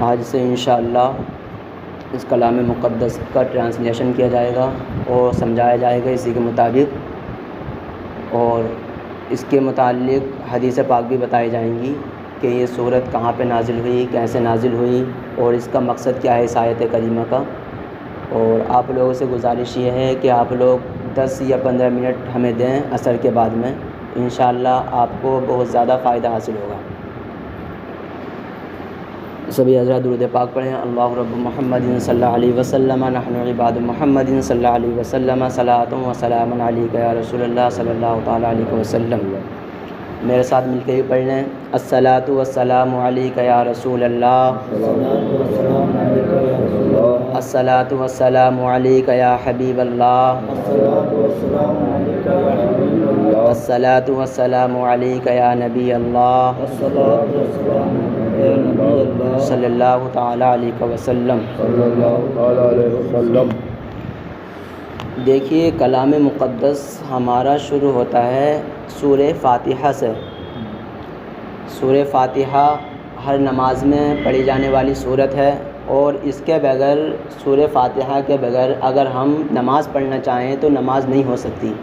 آج سے انشاءاللہ اس کلام مقدس کا ٹرانسلیشن کیا جائے گا اور سمجھایا جائے گا اسی کے مطابق، اور اس کے متعلق حدیث پاک بھی بتائی جائیں گی کہ یہ سورت کہاں پہ نازل ہوئی، کیسے نازل ہوئی، اور اس کا مقصد کیا ہے اس آیت کریمہ کا۔ اور آپ لوگوں سے گزارش یہ ہے کہ آپ لوگ 10 یا 15 منٹ ہمیں دیں عصر کے بعد میں، انشاءاللہ آپ کو بہت زیادہ فائدہ حاصل ہوگا۔ سبھی حضرات درود پاک پڑھیں۔ اللہ رب محمد صلی اللہ علیہ وسلم، نحن عباد محمد صلی اللہ علیہ وسلم، صلاۃ و سلام علیک یا رسول اللہ صلی اللہ تعالیٰ علیہ وسلم۔ میرے ساتھ مل کے بھی پڑھ لیں۔ الصلاۃ والسلام علیک یا رسول اللہ، الصلاۃ والسلام علیک یا حبیب اللہ، الصلاۃ والسلام علیک یا نبی اللہ، صلی اللہ تعالیٰ علیہ وسلم۔ دیکھیے کلام مقدس ہمارا شروع ہوتا ہے سورہ فاتحہ سے۔ سورہ فاتحہ ہر نماز میں پڑھی جانے والی سورت ہے، اور اس کے بغیر، سورہ فاتحہ کے بغیر اگر ہم نماز پڑھنا چاہیں تو نماز نہیں ہو سکتی،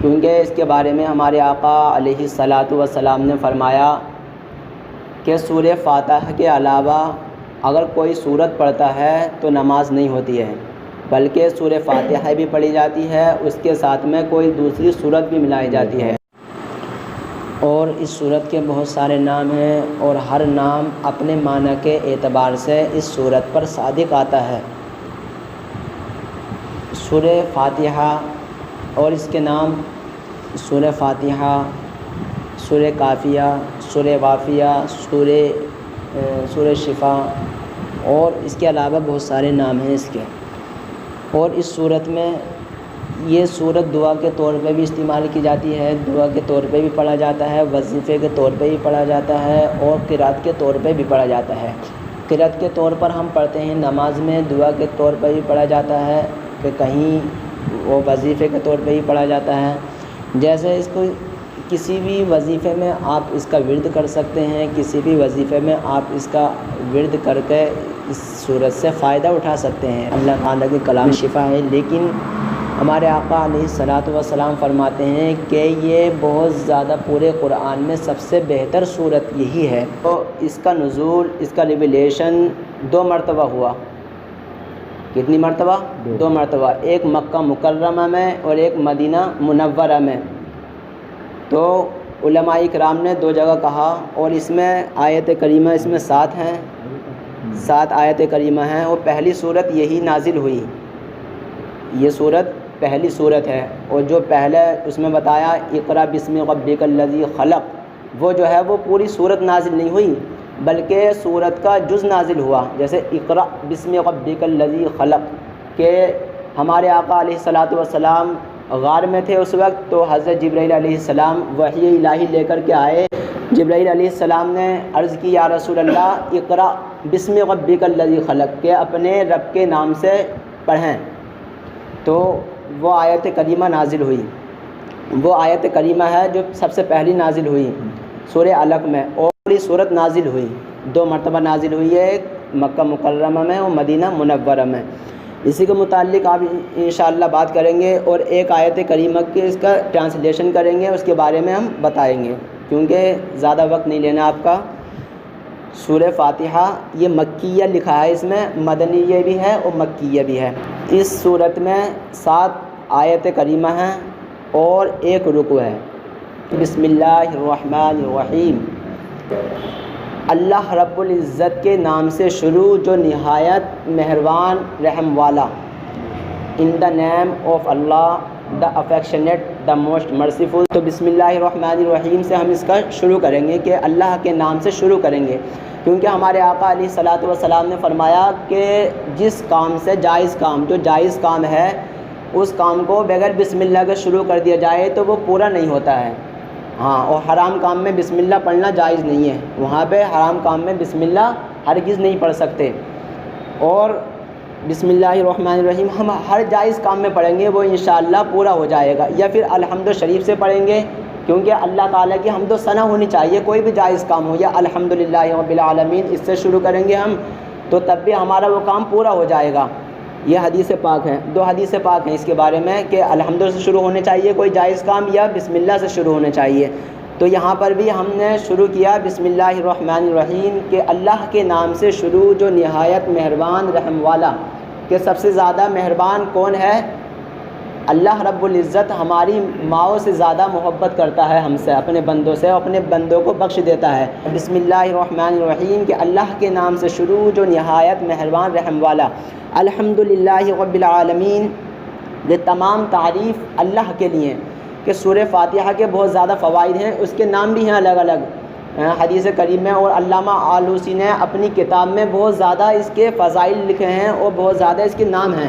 کیونکہ اس کے بارے میں ہمارے آقا علیہ الصلاۃ والسلام نے فرمایا کہ سورہ فاتحہ کے علاوہ اگر کوئی سورت پڑھتا ہے تو نماز نہیں ہوتی ہے، بلکہ سورہ فاتحہ بھی پڑھی جاتی ہے، اس کے ساتھ میں کوئی دوسری سورت بھی ملائی جاتی ہے۔ اور اس سورت کے بہت سارے نام ہیں، اور ہر نام اپنے معنی کے اعتبار سے اس سورت پر صادق آتا ہے۔ سورہ فاتحہ اور اس کے نام سورہ فاتحہ، سورہ کافیہ، سورہ وافیہ، سورہ شفا، اور اس کے علاوہ بہت سارے نام ہیں اس کے۔ اور اس سورت میں یہ سورت دعا کے طور پہ بھی استعمال کی جاتی ہے، دعا کے طور پہ بھی پڑھا جاتا ہے، وظیفے کے طور پہ بھی پڑھا جاتا ہے، اور قرات کے طور پہ بھی پڑھا جاتا ہے۔ قرات کے طور پر ہم پڑھتے ہیں نماز میں، دعا کے طور پہ بھی پڑھا جاتا ہے، کہ کہیں وہ وظیفے کے طور پہ بھی پڑھا جاتا ہے۔ جیسے اس کو کسی بھی وظیفے میں آپ اس کا ورد کر سکتے ہیں، کسی بھی وظیفے میں آپ اس کا ورد کر کے اس سورت سے فائدہ اٹھا سکتے ہیں۔ اللہ تعالیٰ کے کلام شفا ہے، لیکن ہمارے آقا علیہ الصلاۃ والسلام فرماتے ہیں کہ یہ بہت زیادہ پورے قرآن میں سب سے بہتر سورت یہی ہے۔ تو اس کا نزول، اس کا ریویلیشن 2 مرتبہ ہوا۔ کتنی مرتبہ؟ 2 مرتبہ، ایک مکہ مکرمہ میں اور ایک مدینہ منورہ میں۔ تو علماء کرام نے 2 جگہ کہا، اور اس میں آیت کریمہ اس میں 7 ہیں، 7 آیت کریمہ ہیں، اور پہلی سورت یہی نازل ہوئی۔ یہ سورت پہلی سورت ہے، اور جو پہلے اس میں بتایا اقرأ بسم ربک الذی خلق، وہ جو ہے وہ پوری سورت نازل نہیں ہوئی، بلکہ سورت کا جز نازل ہوا۔ جیسے اقرأ بسم ربک الذی خلق، کہ ہمارے آقا علیہ الصلاۃ والسلام غار میں تھے اس وقت، تو حضرت جبرائیل علیہ السلام وحی الہی لے کر کے آئے۔ جبرائیل علیہ السلام نے عرض کی یا رسول اللہ اقرأ بسم ربک الذی خلق، کہ اپنے رب کے نام سے پڑھیں۔ تو وہ آیت کریمہ نازل ہوئی۔ وہ آیت کریمہ ہے جو سب سے پہلی نازل ہوئی سورہ علق میں، اور پوری سورت نازل ہوئی، 2 مرتبہ نازل ہوئی ہے، ایک مکہ مکرمہ میں اور مدینہ منورہ میں۔ اسی کے متعلق آپ انشاءاللہ بات کریں گے، اور ایک آیت کریمہ کے اس کا ٹرانسلیشن کریں گے، اس کے بارے میں ہم بتائیں گے، کیونکہ زیادہ وقت نہیں لینا آپ کا۔ سورہ فاتحہ یہ مکیہ لکھا ہے، اس میں مدنیہ بھی ہے اور مکیہ بھی ہے۔ اس سورت میں 7 آیت کریمہ ہیں اور 1 رکوع ہے۔ بسم اللہ الرحمن الرحیم، اللہ رب العزت کے نام سے شروع جو نہایت مہربان رحم والا۔ In the name of Allah the affectionate the most merciful. تو بسم اللہ الرحمن الرحیم سے ہم اس کا شروع کریں گے، کہ اللہ کے نام سے شروع کریں گے، کیونکہ ہمارے آقا علیہ الصلاۃ والسلام نے فرمایا کہ جس کام سے جائز کام، جو جائز کام ہے، اس کام کو بغیر بسم اللہ کے شروع کر دیا جائے تو وہ پورا نہیں ہوتا ہے۔ ہاں، اور حرام کام میں بسم اللہ پڑھنا جائز نہیں ہے، وہاں پہ حرام کام میں بسم اللہ ہرگز نہیں پڑھ سکتے۔ اور بسم اللہ الرحمن الرحیم ہم ہر جائز کام میں پڑھیں گے، وہ انشاءاللہ پورا ہو جائے گا، یا پھر الحمد شریف سے پڑھیں گے، کیونکہ اللہ تعالیٰ کی حمد و ثنا ہونی چاہیے، کوئی بھی جائز کام ہو، یا الحمدللہ رب العالمین اس سے شروع کریں گے ہم تو تب بھی ہمارا وہ کام پورا ہو جائے گا۔ یہ حدیث پاک ہے، 2 حدیث پاک ہیں اس کے بارے میں کہ الحمد سے شروع ہونے چاہیے کوئی جائز کام، یا بسم اللہ سے شروع ہونے چاہیے۔ تو یہاں پر بھی ہم نے شروع کیا بسم اللہ الرحمن الرحیم، کہ اللہ کے نام سے شروع جو نہایت مہربان رحم والا، کہ سب سے زیادہ مہربان کون ہے؟ اللہ رب العزت ہماری ماؤں سے زیادہ محبت کرتا ہے ہم سے، اپنے بندوں سے، اپنے بندوں کو بخش دیتا ہے۔ بسم اللہ الرحمن الرحیم کہ اللہ کے نام سے شروع جو نہایت مہربان رحم والا۔ الحمدللہ رب العالمین، یہ تمام تعریف اللہ کے لیے، کہ سورہ فاتحہ کے بہت زیادہ فوائد ہیں، اس کے نام بھی ہیں الگ الگ حدیث کریم میں، اور علامہ آلوسی نے اپنی کتاب میں بہت زیادہ اس کے فضائل لکھے ہیں، اور بہت زیادہ اس کے نام ہیں،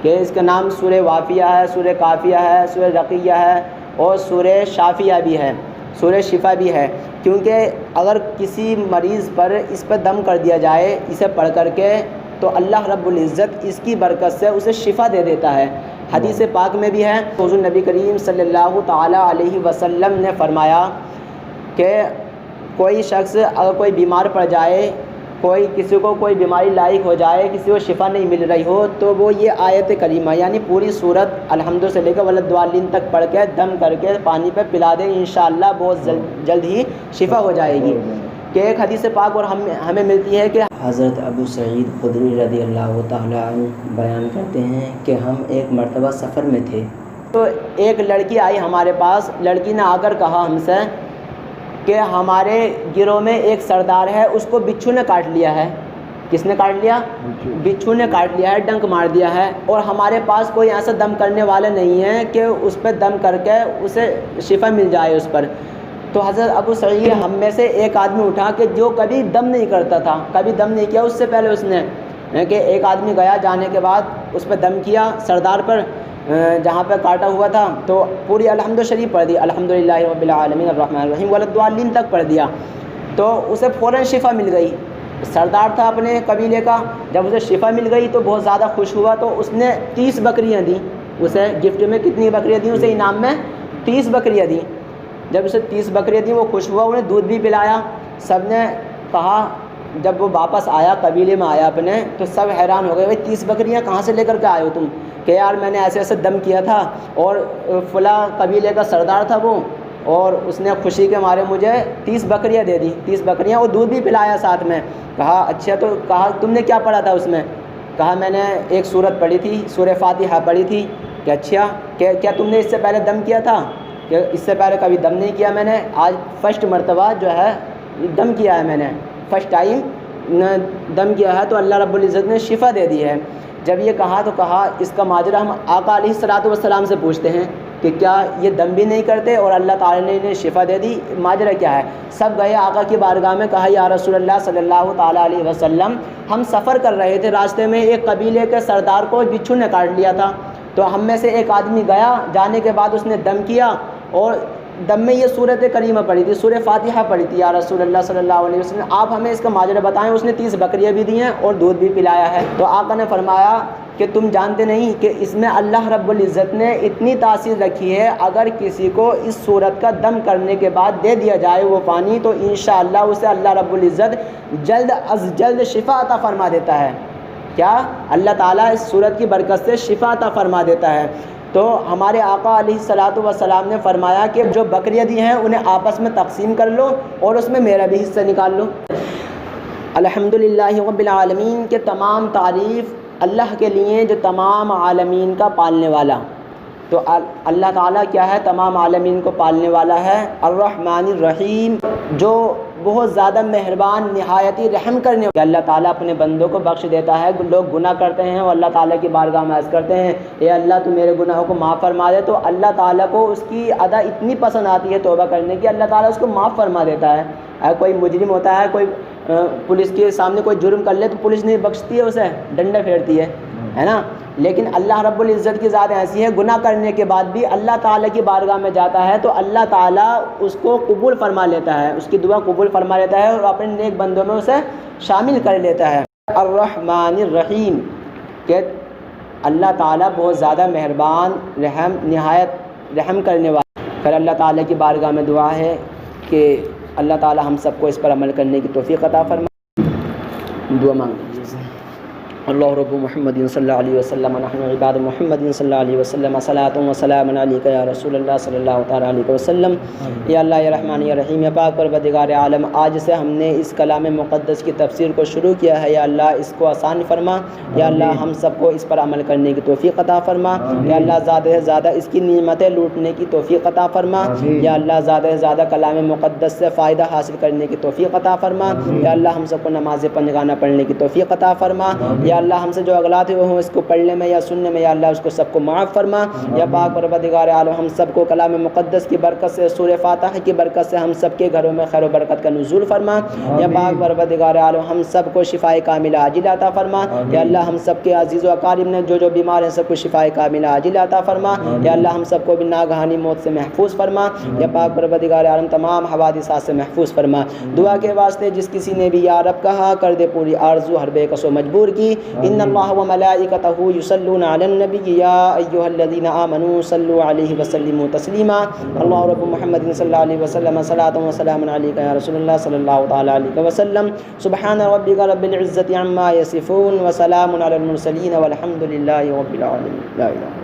کہ اس کا نام سورہ وافیہ ہے، سورہ کافیہ ہے، سورہ رقیہ ہے، اور سورہ شافیہ بھی ہے، سورہ شفا بھی ہے۔ کیونکہ اگر کسی مریض پر اس پہ دم کر دیا جائے اسے پڑھ کر کے، تو اللہ رب العزت اس کی برکت سے اسے شفا دے دیتا ہے۔ حدیث پاک میں بھی ہے، حضور نبی کریم صلی اللہ تعالیٰ علیہ وسلم نے فرمایا کہ کوئی شخص اگر کوئی بیمار پڑ جائے، کسی کو کوئی بیماری لاحق ہو جائے، کسی کو شفا نہیں مل رہی ہو، تو وہ یہ آیت کریمہ یعنی پوری سورت الحمد سے لے کر ولدوالین تک پڑھ کے دم کر کے پانی پہ پلا دے، انشاءاللہ بہت جلد ہی شفا ہو جائے گی۔ کہ ایک حدیث پاک اور ہمیں ملتی ہے کہ حضرت ابو سعید خدری رضی اللہ تعالیٰ عنہ بیان کرتے ہیں کہ ہم ایک مرتبہ سفر میں تھے، تو ایک لڑکی آئی ہمارے پاس۔ لڑکی نے آ کر کہا ہم سے کہ ہمارے گروہ میں ایک سردار ہے، اس کو بچھو نے کاٹ لیا ہے۔ کس نے کاٹ لیا؟ بچھو نے کاٹ لیا ہے، ڈنک مار دیا ہے، اور ہمارے پاس کوئی ایسا دم کرنے والا نہیں ہے کہ اس پہ دم کر کے اسے شفا مل جائے اس پر۔ تو حضرت ابو سعید ہم میں سے ایک آدمی اٹھا کہ جو کبھی دم نہیں کرتا تھا، کبھی دم نہیں کیا، اس سے پہلے اس نے کہ ایک آدمی گیا، جانے کے بعد اس پہ دم کیا سردار پر جہاں پہ کاٹا ہوا تھا، تو پوری الحمد شریف پڑھ دی، الحمدللہ رب العالمین الرحمن الرحیم ولدوالین تک پڑھ دیا، تو اسے فوراً شفا مل گئی۔ سردار تھا اپنے قبیلے کا، جب اسے شفا مل گئی تو بہت زیادہ خوش ہوا، تو اس نے 30 بکریاں دیں اسے گفٹ میں۔ کتنی بکریاں دیں اسے انعام میں؟ 30 بکریاں دیں۔ جب اسے 30 بکریاں دیں وہ خوش ہوا، انہیں دودھ بھی پلایا۔ سب نے کہا، جب وہ واپس آیا قبیلے میں آیا اپنے، تو سب حیران ہو گئے، بھائی 30 بکریاں کہاں سے لے کر کے آئے ہو تم؟ کہ یار میں نے ایسے ایسے دم کیا تھا، اور فلاں قبیلے کا سردار تھا وہ، اور اس نے خوشی کے مارے مجھے 30 بکریاں دے دی، 30 بکریاں، اور دودھ بھی پلایا ساتھ میں۔ کہا اچھا، تو کہا تم نے کیا پڑھا تھا اس میں؟ کہا میں نے ایک سورت پڑھی تھی، سورہ فاتحہ پڑھی تھی۔ کہ اچھا، کیا تم نے اس سے پہلے دم کیا تھا؟ کہ اس سے پہلے کبھی دم نہیں کیا میں نے، آج فرسٹ مرتبہ جو ہے دم کیا ہے میں نے، فرسٹ ٹائم دم کیا ہے، تو اللہ رب العزت نے شفا دے دی ہے۔ جب یہ کہا تو کہا اس کا ماجرا ہم آقا علیہ الصلوۃ والسلام سے پوچھتے ہیں کہ کیا یہ دم بھی نہیں کرتے اور اللہ تعالیٰ نے انہیں شفا دے دی، ماجرا کیا ہے؟ سب گئے آقا کی بارگاہ میں، کہا یا رسول اللہ صلی اللہ تعالیٰ علیہ وسلم، ہم سفر کر رہے تھے، راستے میں ایک قبیلے کے سردار کو بچھو نے کاٹ لیا تھا، تو ہم میں سے ایک آدمی گیا، جانے کے بعد اس نے دم کیا، اور دم میں یہ سورت کریمہ پڑھی تھی، سورہ فاتحہ پڑھی تھی، یا رسول اللہ صلی اللہ علیہ وسلم آپ ہمیں اس کا ماجرا بتائیں۔ اس نے 30 بکریاں بھی دی ہیں اور دودھ بھی پلایا ہے۔ تو آقا نے فرمایا کہ تم جانتے نہیں کہ اس میں اللہ رب العزت نے اتنی تاثیر رکھی ہے، اگر کسی کو اس صورت کا دم کرنے کے بعد دے دیا جائے وہ پانی، تو انشاءاللہ اسے اللہ رب العزت جلد از جلد شفا عطا فرما دیتا ہے۔ کیا؟ اللہ تعالیٰ اس صورت کی برکت سے شفا عطا فرما دیتا ہے۔ تو ہمارے آقا علیہ الصلوۃ والسلام نے فرمایا کہ جو بکریاں دی ہیں انہیں آپس میں تقسیم کر لو، اور اس میں میرا بھی حصہ نکال لو۔ الحمدللہ رب العالمین کے تمام تعریف اللہ کے لیے جو تمام عالمین کا پالنے والا۔ تو اللہ تعالیٰ کیا ہے؟ تمام عالمین کو پالنے والا ہے۔ الرحمن الرحیم، جو بہت زیادہ مہربان، نہایتی رحم کرنے والا۔ اللہ تعالیٰ اپنے بندوں کو بخش دیتا ہے۔ لوگ گناہ کرتے ہیں اور اللہ تعالیٰ کی بارگاہ میں عرض کرتے ہیں اے اللہ تو میرے گناہوں کو معاف فرما دے، تو اللہ تعالیٰ کو اس کی ادا اتنی پسند آتی ہے توبہ کرنے کی، اللہ تعالیٰ اس کو معاف فرما دیتا ہے۔ اگر کوئی مجرم ہوتا ہے، کوئی پولیس کے سامنے کوئی جرم کر لے تو پولیس نہیں بخشتی ہے اسے، ڈنڈا پھیرتی ہے نا، لیکن اللہ رب العزت کی ذات ایسی ہے، گناہ کرنے کے بعد بھی اللہ تعالیٰ کی بارگاہ میں جاتا ہے تو اللہ تعالیٰ اس کو قبول فرما لیتا ہے، اس کی دعا قبول فرما لیتا ہے اور اپنے نیک بندوں میں اسے شامل کر لیتا ہے۔ الرحمن الرحیم، کہ اللہ تعالیٰ بہت زیادہ مہربان، رحم، نہایت رحم کرنے والا۔ پھر اللہ تعالیٰ کی بارگاہ میں دعا ہے کہ اللہ تعالیٰ ہم سب کو اس پر عمل کرنے کی توفیق عطا فرمائے. دعا مانگ لیجیے. اللہ رب محمد صلی اللہ علیہ وسلم نحن عباد محمد صلی اللہ علیہ وسلم صلاۃ و سلام علیک یا رسول اللہ صلی اللہ تعالیٰ علیہ وسلم. یا اللہ یا رحمان یا رحیم یا پاک پروردگار عالم، آج سے ہم نے اس کلام مقدس کی تفسیر کو شروع کیا ہے. یا اللہ اس کو آسان فرما. یا اللہ ہم سب کو اس پر عمل کرنے کی توفیق عطا فرما. یا اللہ زیادہ سے زیادہ اس کی نعمتیں لوٹنے کی توفیق عطا فرما. یا اللہ زیادہ سے زیادہ کلام مقدس سے فائدہ حاصل کرنے کی توفیق عطا فرما. یا اللہ ہم سب کو نماز پنجگانہ پڑھنے کی توفیق عطا فرما. یا اللہ ہم سے جو اغلاط ہوئے ہوں اس کو پڑھنے میں یا سننے میں، یا اللہ اس کو سب کو معاف فرما. یا پاک پروردگار عالم ہم سب کو کلام مقدس کی برکت سے، سورہ فاتحہ کی برکت سے ہم سب کے گھروں میں خیر و برکت کا نزول فرما. یا پاک پروردگار عالم ہم سب کو شفاء کاملہ عاجلہ عطا فرما. یا اللہ ہم سب کے عزیز و اقارب نے جو بیمار ہیں سب کو شفاء کاملہ عاجلہ عطا فرما. یا اللہ ہم سب کو بھی ناگہانی موت سے محفوظ فرما. یا پاک پروردگار عالم تمام حوادثات سے محفوظ فرما. دعا کے واسطے جس کسی نے بھی یا رب کہا کر دے پوری آرزو ہر بے کس و مجبور کی. ان اللہ و ملائکتہ یصلون علی النبی یا ایھا الذین آمنوا صلوا علیہ وسلموا تسلیما. اللہ رب محمد صلی اللہ علیہ وسلم صلاۃ و سلام علیک یا رسول اللہ صلی اللہ تعالی علیہ وسلم. سبحان ربک رب العزۃ عما یصفون وسلام علی المرسلین والحمد للہ رب العالمین. لا الہ